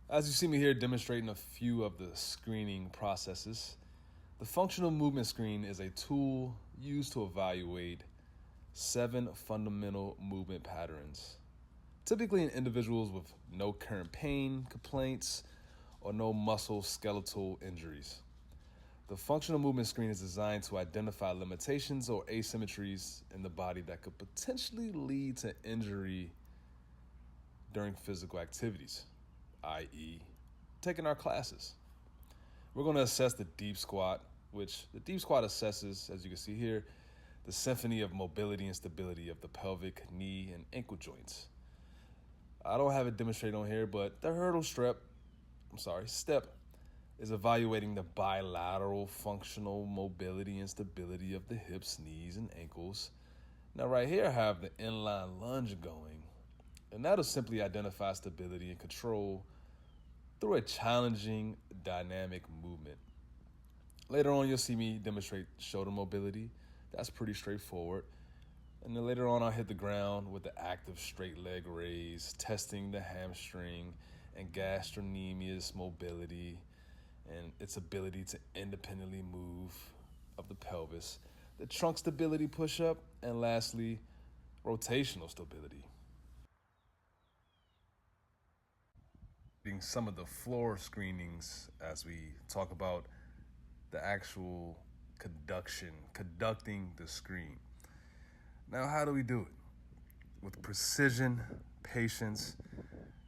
As you see me here demonstrating a few of the screening processes, the functional movement screen is a tool used to evaluate 7 fundamental movement patterns, typically in individuals with no current pain, complaints, or no muscle skeletal injuries. The functional movement screen is designed to identify limitations or asymmetries in the body that could potentially lead to injury during physical activities, i.e., taking our classes. We're going to assess the deep squat, which the deep squat assesses, as you can see here, the symphony of mobility and stability of the pelvic, knee, and ankle joints. I don't have it demonstrated on here, but the hurdle step is evaluating the bilateral functional mobility and stability of the hips, knees, and ankles. Now right here I have the inline lunge going, and that'll simply identify stability and control through a challenging dynamic movement. Later on you'll see me demonstrate shoulder mobility. That's pretty straightforward. And then later on I'll hit the ground with the active straight leg raise, testing the hamstring and gastrocnemius mobility and its ability to independently move of the pelvis, the trunk stability push-up, and lastly, rotational stability. Some of the floor screenings as we talk about the actual conducting the screen. Now, how do we do it? With precision, patience,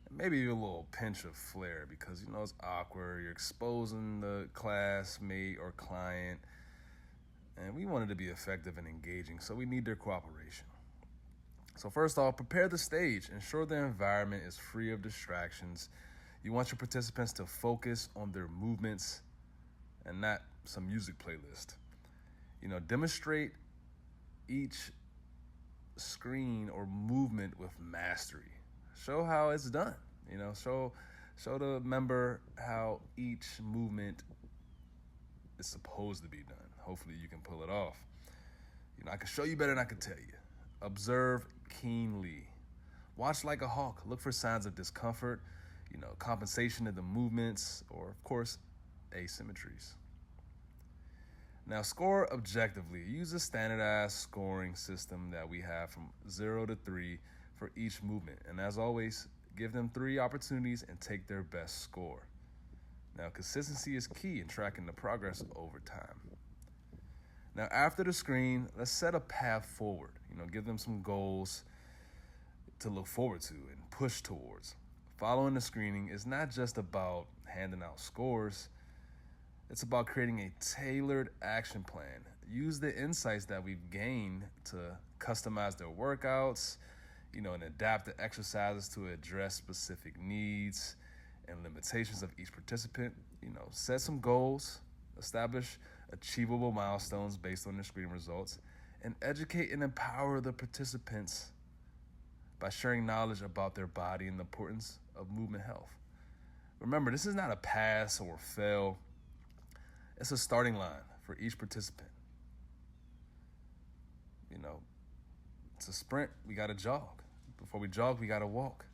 and maybe a little pinch of flair, because it's awkward. You're exposing the classmate or client, and we want it to be effective and engaging, so we need their cooperation. So first off, prepare the stage. Ensure the environment is free of distractions. You want your participants to focus on their movements and not some music playlist. Demonstrate each screen or movement with mastery. Show how it's done. Show the member how each movement is supposed to be done. Hopefully you can pull it off. I can show you better than I can tell you. Observe keenly. Watch like a hawk. Look for signs of discomfort, compensation of the movements, or of course, asymmetries. Now, score objectively. Use a standardized scoring system that we have from 0 to 3 for each movement. And as always, give them 3 opportunities and take their best score. Now, consistency is key in tracking the progress over time. Now, after the screen, let's set a path forward. Give them some goals to look forward to and push towards. Following the screening is not just about handing out scores. It's about creating a tailored action plan. Use the insights that we've gained to customize their workouts, and adapt the exercises to address specific needs and limitations of each participant. Set some goals, establish achievable milestones based on their screening results, and educate and empower the participants by sharing knowledge about their body and the importance of movement health. Remember, this is not a pass or fail. It's a starting line for each participant. It's a sprint, we gotta jog. Before we jog, we gotta walk.